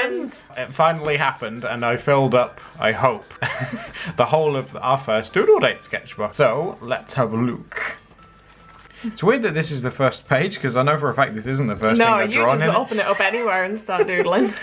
friends! It finally happened, and I filled up, I hope, the whole of our first Doodle Date sketchbook. So, let's have a look. It's weird that this is the first page, because I know for a fact this isn't the first thing I've drawn in it. No, you just open it up anywhere and start doodling.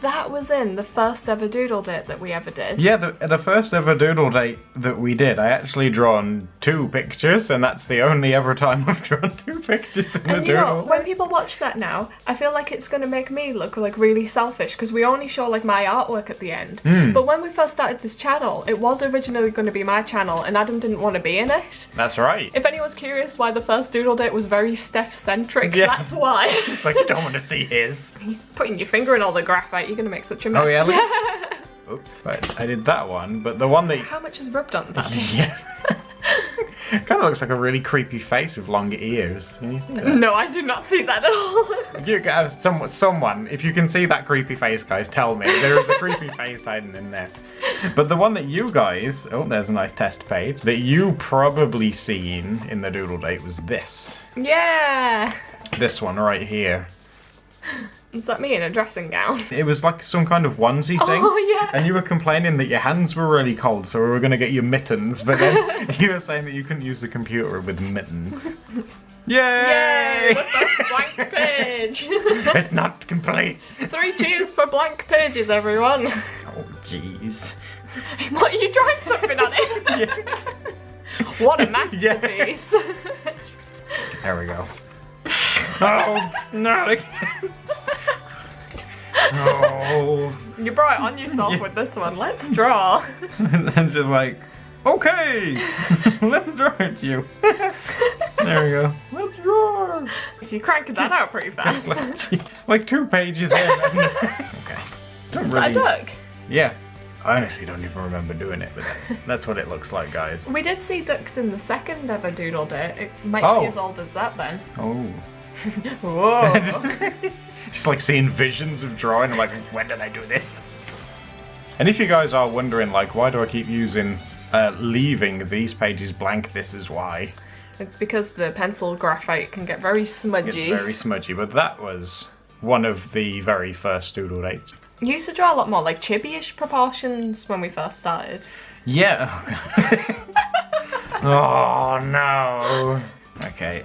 That was in the first ever Doodle Date that we ever did. Yeah, the first ever Doodle Date that we did, I actually drawn 2 pictures, and that's the only ever time I've drawn 2 pictures in a And you doodle. know, when people watch that now, I feel like it's going to make me look like really selfish, because we only show like my artwork at the end. But when we first started this channel, it was originally going to be my channel, and Adam didn't want to be in it. That's right. If anyone's curious why the first Doodle Date was very Steph-centric, Yeah. that's why. It's like, you don't want to see his. You're putting your finger in all the graphite, you're going to make such a mess. Oh yeah, look. Oops. Right, I did that one, but the one that... How much is rubbed on that? Yeah. Kind of looks like a really creepy face with long ears. Can you see that? No, I do not see that at all. You guys, someone, if you can see that creepy face, guys, tell me. There is a creepy face hiding in there. But the one that you guys, oh, there's a nice test page, that you probably seen in the Doodle Date was this. Yeah. This one right here. Is that me in a dressing gown? It was like some kind of onesie thing. Oh, yeah. And you were complaining that your hands were really cold, so we were going to get you mittens, but then you were saying that you couldn't use the computer with mittens. Yay! Yay! The first blank page. It's not complete. 3 cheers for blank pages, everyone. Oh, jeez. What, are you drawing something on it? Yeah. What a masterpiece. There we go. Oh, not again. Oh. You brought it on yourself Yeah. with this one. Let's draw. And then just like, okay, let's draw it to you. There we go. Let's draw. So you cranked that out pretty fast. Like 2 pages in. Okay. Don't Is that a duck? Yeah. I honestly don't even remember doing it, but that's what it looks like, guys. We did see ducks in the second ever Doodle Date. It might Oh. be as old as that then. Oh. Whoa. Just like seeing visions of drawing, I'm like, when did I do this? And if you guys are wondering, like, why do I keep leaving these pages blank, this is why. It's because the pencil graphite can get very smudgy. It's very smudgy, but that was one of the very first Doodle Dates. You used to draw a lot more like chibi-ish proportions when we first started. Yeah. Oh no. Okay.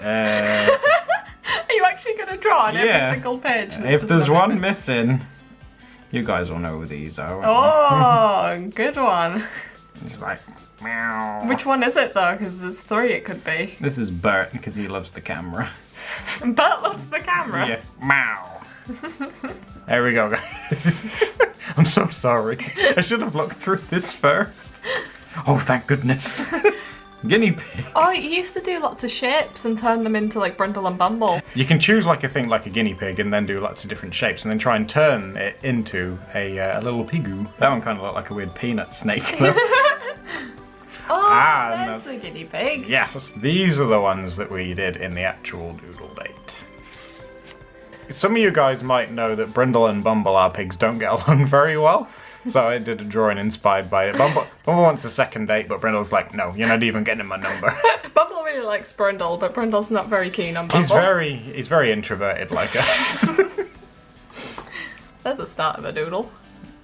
Are you actually going to draw on every single page? If there's one missing, you guys will know who these are. Oh, good one. It's like, meow. Which one is it though? Because there's 3 it could be. This is Bert because he loves the camera. Bert loves the camera. Yeah. Meow. There we go, guys. I'm so sorry. I should have looked through this first. Oh, thank goodness. Guinea pig. Oh, you used to do lots of shapes and turn them into like Brundle and Bumble. You can choose like a thing like a guinea pig and then do lots of different shapes and then try and turn it into a little pigoo. That one kind of looked like a weird peanut snake. Oh, there's no. the guinea pig. Yes, these are the ones that we did in the actual Doodle Date. Some of you guys might know that Brindle and Bumble, our pigs, don't get along very well. So I did a drawing inspired by it. Bumble wants a second date, but Brindle's like, no, you're not even getting my number. Bumble really likes Brundle, but Brundle's not very keen on Bumble. He's very introverted like us. There's the start of a doodle.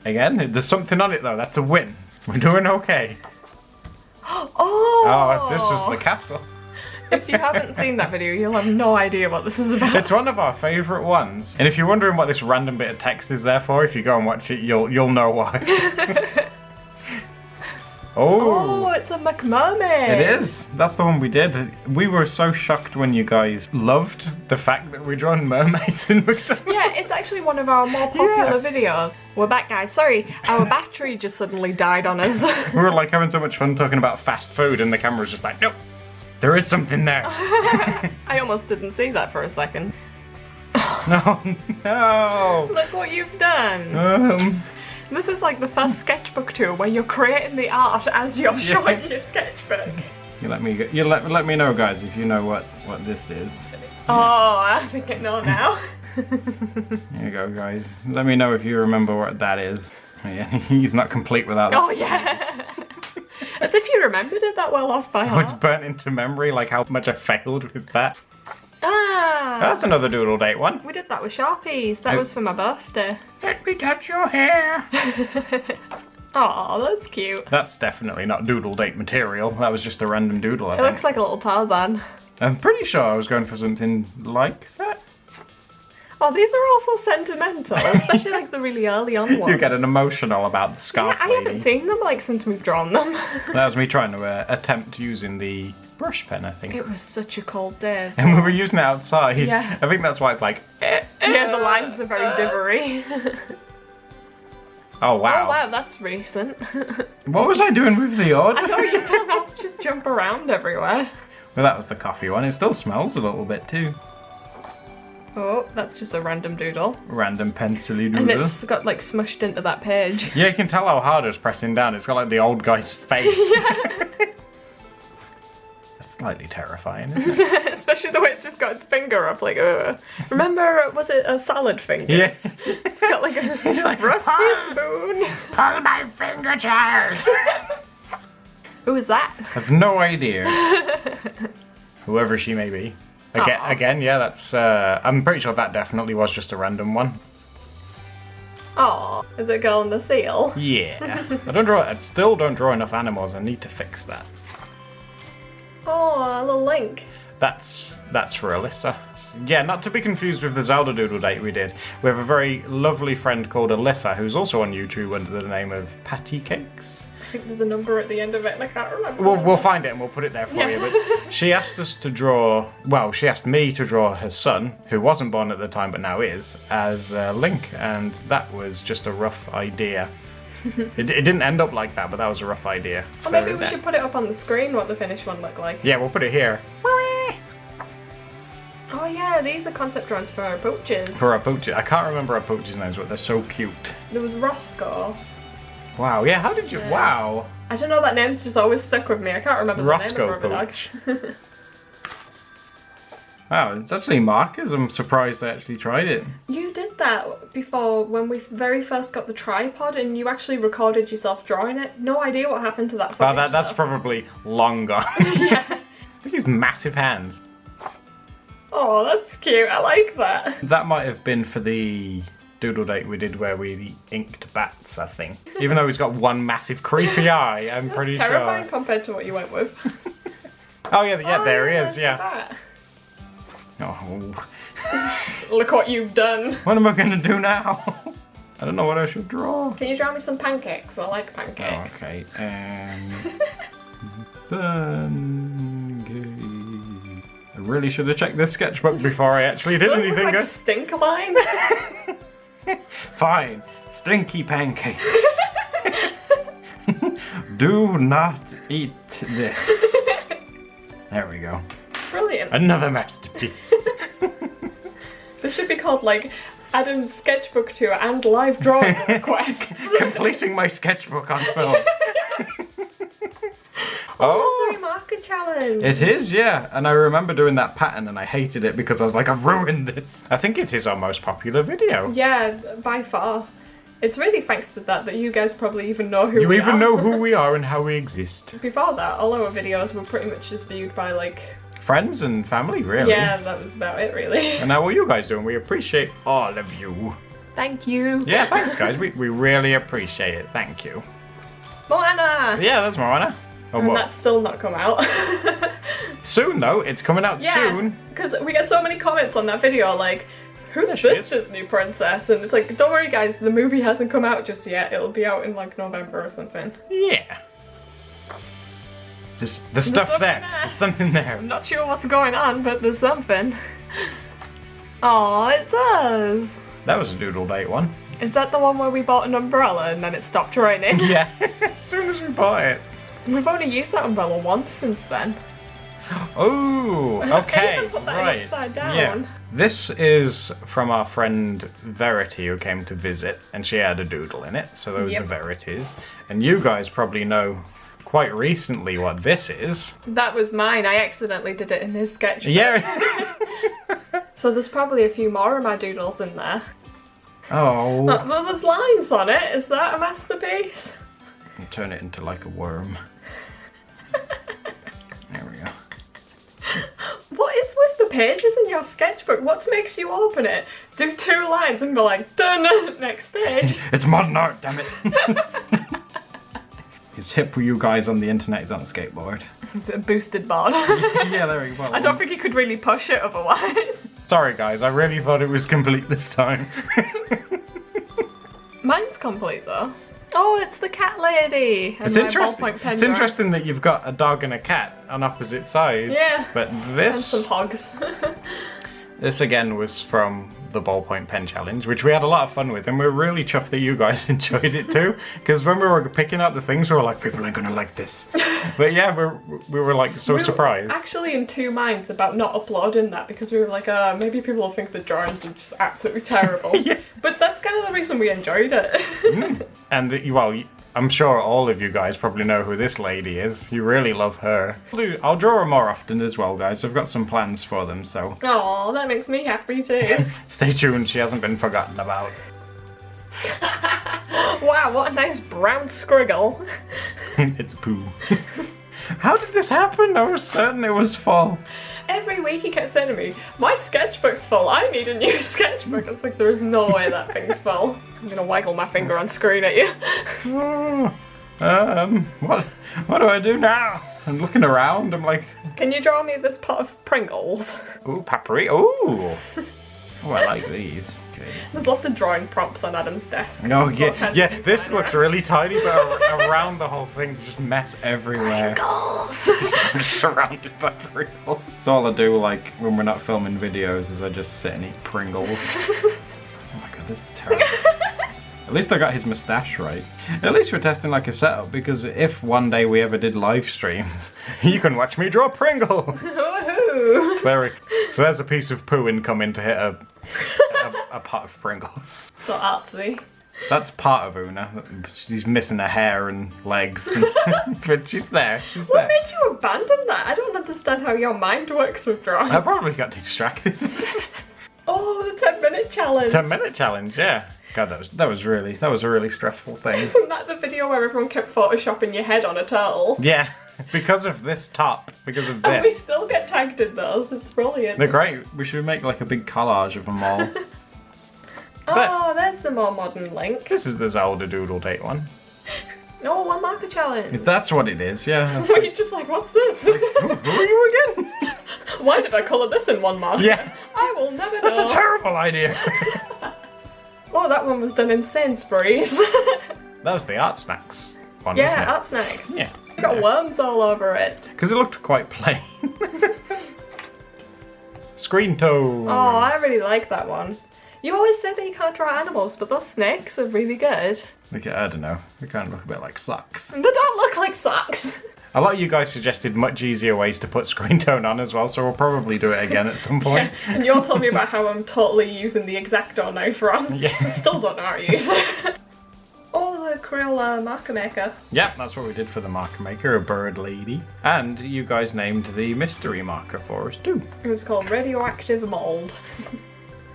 Again, there's something on it though, that's a win. We're doing okay. Oh! Oh, this was the castle. If you haven't seen that video, you'll have no idea what this is about. It's one of our favourite ones. And if you're wondering what this random bit of text is there for, if you go and watch it, you'll know why. Oh, it's a McMermaid. It is. That's the one we did. We were so shocked when you guys loved the fact that we drawn mermaids in McDonald's. Yeah, it's actually one of our more popular videos. We're back, guys. Sorry, our battery just suddenly died on us. We were like having so much fun talking about fast food and the camera was just like, nope, there is something there. I almost didn't see that for a second. No, no. Look what you've done. This is like the first sketchbook tour where you're creating the art as you're showing your sketchbook. You let me know, guys, if you know what this is. Oh, I think I know now. There you go, guys. Let me know if you remember what that is. Yeah, he's not complete without that. Oh yeah. As if you remembered it that well off by Oh, it's heart. burnt into memory, like how much I failed with that. Ah! That's another doodle date one. We did that with Sharpies. That was for my birthday. Let me touch your hair. Oh, that's cute. That's definitely not doodle date material. That was just a random doodle, I It think. looks like a little Tarzan. I'm pretty sure I was going for something like that. Oh, these are also sentimental, especially like the really early on ones. You get an emotional about the Yeah, scarf I lady. haven't seen them like since we've drawn them. That was me trying to attempt using the brush pen, I think. It was such a cold day. So. And we were using it outside. Yeah. I think that's why it's like... Yeah, the lines are very divery. Oh, wow. Oh wow, that's recent. What was I doing with the order? I know you don't just jump around everywhere. Well, that was the coffee one. It still smells a little bit too. Oh, that's just a random doodle. Random pencil-y And doodle. it's got like smushed into that page. Yeah, you can tell how hard I was pressing down. It's got like the old guy's face. That's slightly terrifying, isn't it? Especially the way it's just got its finger up, like, remember, was it a salad finger? Yes. It's got like a It's like, rusty "Ah." spoon. Pull my finger, child! Who is that? I've no idea. Whoever she may be. Aw. Again, yeah, that's... I'm pretty sure that definitely was just a random one. Oh, is it a girl and a seal? Yeah. I still don't draw enough animals. I need to fix that. Oh, a little link. That's for Alyssa. Yeah, not to be confused with the Zelda Doodle date we did. We have a very lovely friend called Alyssa who's also on YouTube under the name of Patty Cakes. I think there's a number at the end of it and I can't remember. We'll find it and we'll put it there for you. But she asked us to draw, well, she asked me to draw her son, who wasn't born at the time but now is, as Link, and that was just a rough idea. It didn't end up like that, but that was a rough idea. Or maybe we should put it up on the screen what the finished one looked like. Yeah, we'll put it here. Oh yeah, these are concept drawings for our pooches. For our pooches. I can't remember our pooches' names, but they're so cute. There was Roscoe. Wow, yeah, how did you... Wow. I don't know, that name's just always stuck with me. I can't remember Roscoe the name of Pooch. the dog. Wow, it's actually markers. I'm surprised they actually tried it. You did that before when we very first got the tripod and you actually recorded yourself drawing it. No idea what happened to that Oh, footage. that's though. probably long gone. Yeah. Look at his massive hands. Oh, that's cute. I like that. That might have been for the doodle date we did where we inked bats, I think. Even though he's got one massive creepy eye, I'm pretty It's terrifying sure. compared to what you went with. Oh yeah, there he there's is, the yeah. bat. Oh, Look what you've done. what am I gonna do now? I don't know what I should draw. Can you draw me some pancakes? I like Oh, pancakes. okay. I really should have checked this sketchbook before I actually did Those look anything. like stink lines. Fine. Stinky pancakes. Do not eat this. There we go. Brilliant. Another masterpiece. This should be called like Adam's sketchbook tour and live drawing requests. Completing my sketchbook on film. Oh, the marker challenge. It is, yeah. And I remember doing that pattern and I hated it because I was like, I've ruined this. I think it is our most popular video. Yeah, by far. It's really thanks to that you guys probably even know who You we even are. know who we are and how we exist. Before that, all our videos were pretty much just viewed by like... Friends and family, really. Yeah, that was about it really. And now what are you guys doing? We appreciate all of you. Thank you. Yeah, thanks guys. We really appreciate it. Thank you. Moana! Yeah, that's Moana. Oh, And what? that's still not come out. Soon though, it's coming out soon. because we get so many comments on that video like, who's There she this is. Disney princess? And it's like, don't worry guys, the movie hasn't come out just yet. It'll be out in like November or something. Yeah. There's stuff something there. there. There's something there. I'm not sure what's going on, but there's something. Aw, it's us. That was a doodle date one. Is that the one where we bought an umbrella and then it stopped raining? Yeah. As soon as we bought it. We've only used that umbrella once since then. Oh, okay, even put that in right. upside down. Yeah. This is from our friend Verity who came to visit, and she had a doodle in it, so those Yep. are Verities. And you guys probably know quite recently what this is. That was mine. I accidentally did it in his sketchbook. Yeah. So there's probably a few more of my doodles in there. Oh. Well, there's lines on it. Is that a masterpiece? I'll turn it into like a worm. There we go. What is with the pages in your sketchbook? What makes you open it, do 2 lines and go like, done, next page? It's modern art, damn it. He's hip with you guys on the internet, he's on a skateboard. It's a boosted board. Yeah, there we go. I don't think he could really push it otherwise. Sorry guys, I really thought it was complete this time. Mine's complete though. Oh, it's the cat lady. And It's my interesting. ballpoint pen It's drawers. interesting that you've got a dog and a cat on opposite sides. Yeah. But And this some hogs. this again was from the ballpoint pen challenge, which we had a lot of fun with, and we're really chuffed that you guys enjoyed it too. Because when we were picking out the things, we were like, people aren't gonna like this. But yeah, we were like so We were surprised. actually in 2 minds about not uploading that because we were like, maybe people will think the drawings are just absolutely terrible. Yeah. But that's kind of the reason we enjoyed it. And well, I'm sure all of you guys probably know who this lady is. You really love her. I'll draw her more often as well, guys. I've got some plans for them, so Oh, that makes me happy too. stay tuned. She hasn't been forgotten about. Wow, what a nice brown scriggle. It's poo. How did this happen? I was certain it was full. Every week he kept saying to me, my sketchbook's full, I need a new sketchbook. I was like, there's no way that thing's full. I'm gonna waggle my finger on screen at you. What do I do now? I'm looking around, I'm like, Can you draw me this pot of Pringles? ooh, paprika, ooh. Oh, I like these. Okay. There's lots of drawing prompts on Adam's desk. Oh, There's all yeah, kinds yeah, of this design looks around. really tiny, but around the whole thing, there's just mess everywhere. Pringles! I'm just surrounded by Pringles. That's all I do, like, when we're not filming videos, is I just sit and eat Pringles. Oh my god, this is terrible. At least I got his moustache right. At least we're testing like a setup, because if one day we ever did live streams, you can watch me draw Pringles! Woohoo! So there's a piece of poo incoming to hit a pot of Pringles. So artsy. That's part of Una. She's missing her hair and legs. But she's there. She's What there. made you abandon that? I don't understand how your mind works with drawing. I probably got distracted. Oh, the 10-minute challenge. 10-minute challenge, yeah. God, that was a really stressful thing. Isn't that the video where everyone kept photoshopping your head on a turtle? Yeah, because of this top, because of And we this. still get tagged in those. It's brilliant. They're great. We should make like a big collage of them all. Oh, there's the more modern Link. This is the Zelda Doodle Date one. No, 1 marker challenge. That's what it is, yeah. Were you just like, what's this? Who are you again? Why did I colour this in 1 marker? Yeah. I will never know. That's a terrible idea. Oh, that one was done in Sainsbury's. That was the Art Snacks one, wasn't Yeah, it? Art Snacks. Yeah. I got worms all over it. Because it looked quite plain. Screen toe. Oh, I really like that one. You always say that you can't draw animals, but those snakes are really good. Look at, I don't know. They kind of look a bit like socks. They don't look like socks. A lot of you guys suggested much easier ways to put screen tone on as well, so we'll probably do it again at some point. And you all told me about how I'm totally using the X-Acto knife wrong. Yeah. I still don't know how to use it. Oh, the Crayola marker maker. Yeah, that's what we did for the marker maker, a bird lady. And you guys named the mystery marker for us too. It was called Radioactive Mold.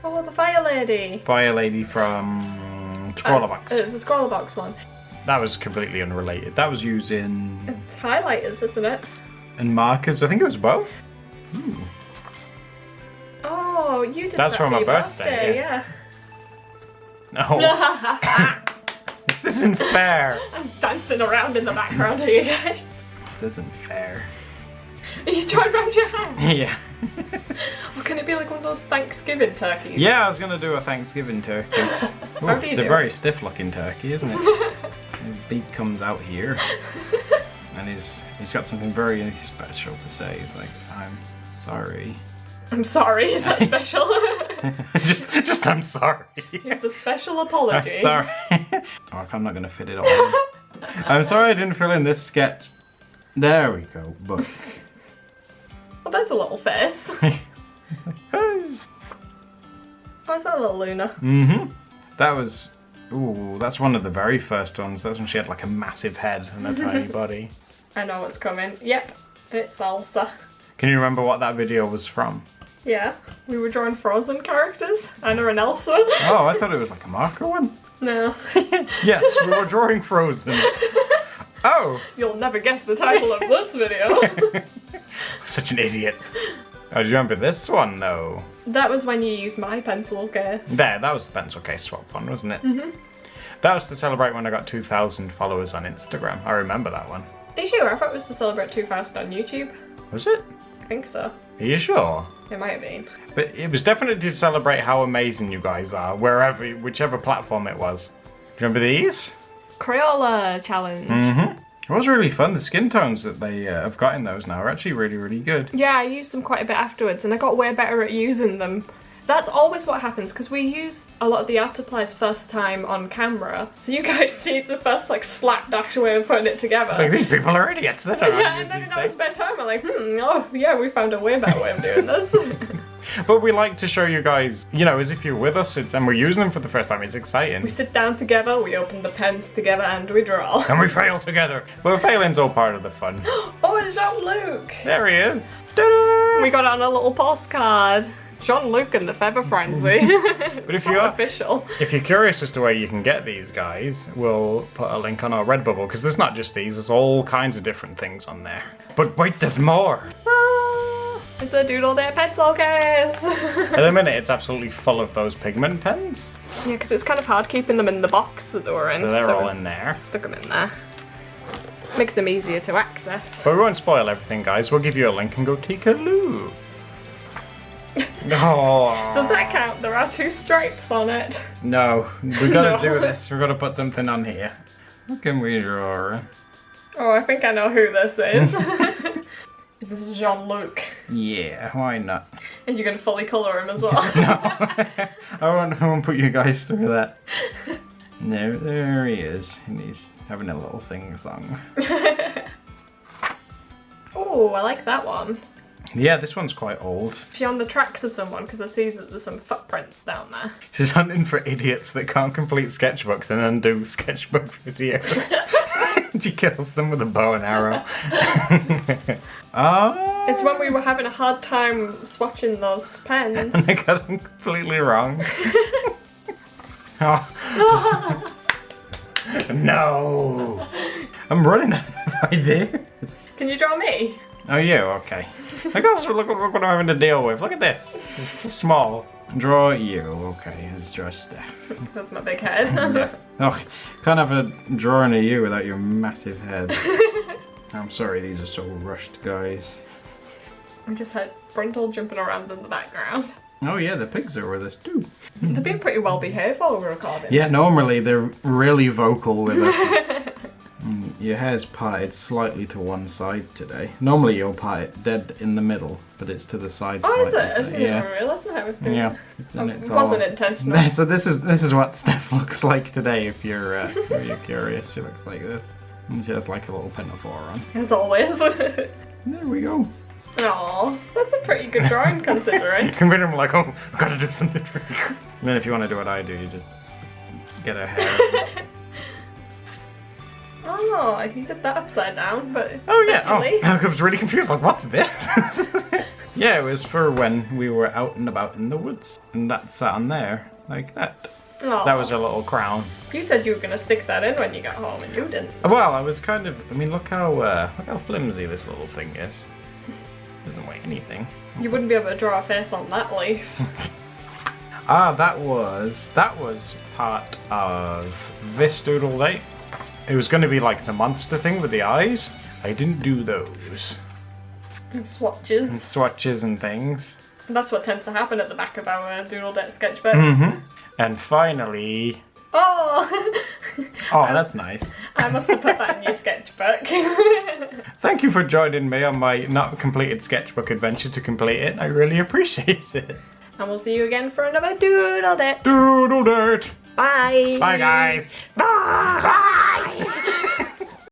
Oh, the Fire Lady. Fire lady from Scrawlerbox. It was a Scrawlerbox one. That was completely unrelated. That was using It's highlighters, isn't it? and markers. I think it was both. Ooh. Oh, you did That's that for my your birthday, yeah. No, this isn't fair. I'm dancing around in the background here, guys. This isn't fair. Are you trying around your hand? Yeah. Or can it be like one of those Thanksgiving turkeys? Yeah, I was gonna do a Thanksgiving turkey. Ooh, How do you it's a do very stiff looking turkey, isn't it? His beak comes out here. And he's got something very special to say. He's like, I'm sorry. I'm sorry, is that special? just I'm sorry. Here's the special apology. I'm sorry. Oh, I'm not gonna fit it all in. I'm sorry I didn't fill in this sketch. There we go, book. Well, there's a little face. Where's that little Luna? Mm-hmm. That was... Ooh, that's one of the very first ones. That's when she had like a massive head and a tiny body. I know what's coming. Yep, it's Elsa. Can you remember what that video was from? Yeah, we were drawing Frozen characters. Anna and Elsa. Oh, I thought it was like a marker one. No. Yes, we were drawing Frozen. Oh! You'll never guess the title of this video. Such an idiot. Oh, do you remember this one though? That was when you used my pencil case. There, that was the pencil case swap one, wasn't it? Mm-hmm. That was to celebrate when I got 2,000 followers on Instagram. I remember that one. Are you sure? I thought it was to celebrate 2,000 on YouTube. Was it? I think so. Are you sure? It might have been. But it was definitely to celebrate how amazing you guys are, whichever platform it was. Do you remember these? Crayola challenge. Mm-hmm. It was really fun. The skin tones that they have got in those now are actually really, really good. Yeah, I used them quite a bit afterwards and I got way better at using them. That's always what happens because we use a lot of the art supplies first time on camera. So you guys see the first like slapdash way of putting it together. Like, these people are idiots. They don't Yeah, and use then these in our things. spare time I'm like, oh yeah, we found a way better way of doing this. But we like to show you guys, as if you're with us, and we're using them for the first time. It's exciting. We sit down together, we open the pens together and we draw. And we fail together. But failing's all part of the fun. Oh, it's Jean-Luc! There he is. Ta-da! We got it on a little postcard. Jean-Luc and the Feather Frenzy. But if so you are- official. If you're curious as to where you can get these guys, we'll put a link on our Redbubble, because there's not just these, there's all kinds of different things on there. But wait, there's more! It's a Doodle Day pencil case. At the minute, it's absolutely full of those pigment pens. Yeah, because it's kind of hard keeping them in the box that they were in. So they're all we in there. Stuck them in there. Makes them easier to access. But we won't spoil everything, guys. We'll give you a link and go take a look. Oh. Does that count? There are 2 stripes on it. No, we gotta No. do this. We're gonna put something on here. What can we draw? Oh, I think I know who this is. Is this Jean-Luc? Yeah, why not? And you're going to fully colour him as well. I won't put you guys through that. No, there he is. And he's having a little sing-song. Oh, I like that one. Yeah, this one's quite old. Is she on the tracks of someone? Because I see that there's some footprints down there. She's hunting for idiots that can't complete sketchbooks and then do sketchbook videos. She kills them with a bow and arrow. Oh. It's when we were having a hard time swatching those pens. And I got them completely wrong. Oh. No! I'm running out of ideas. Can you draw me? Oh, you? Okay. Look what I'm having to deal with. Look at this. It's so small. Draw you. Okay, let's draw Steph. That's my big head. Yeah. Oh, can't have a drawing of you without your massive head. I'm sorry, these are so rushed, guys. I just had Brundle jumping around in the background. Oh yeah, the pigs are with us too. They've been pretty well behaved while we're recording. Yeah, normally they're really vocal with us. Your hair's parted slightly to one side today. Normally you'll part it dead in the middle, but it's to the side Oh, is it? slightly I today. didn't Yeah. even realise my hair was doing Yeah. that. It's It wasn't all- intentional. So this is what Steph looks like today. If you're curious, she looks like this. And she has like a little pinafore on. As always. There we go. Aw, that's a pretty good drawing considering. Consider him like, oh, I've got to do something. And then if you want to do what I do, you just get her hair. Oh, he did that upside down, but Oh yeah. visually- Oh, I was really confused. Like, what's this? Yeah, it was for when we were out and about in the woods, and that sat on there like that. Aw. That was a little crown. You said you were gonna stick that in when you got home, and you didn't. Well, I was kind of. I mean, look how flimsy this little thing is. Doesn't weigh anything. You wouldn't be able to draw a face on that leaf. Ah, that was part of this doodle date. It was going to be like the monster thing with the eyes. I didn't do those And swatches. swatches and things. That's what tends to happen at the back of our Doodle Deck sketchbooks. Mm-hmm. And finally, Oh! oh, that's nice. I must have put that in your sketchbook. Thank you for joining me on my not completed sketchbook adventure to complete it. I really appreciate it. And we'll see you again for another Doodle Deck. Doodle date. Bye! Bye, guys. Bye!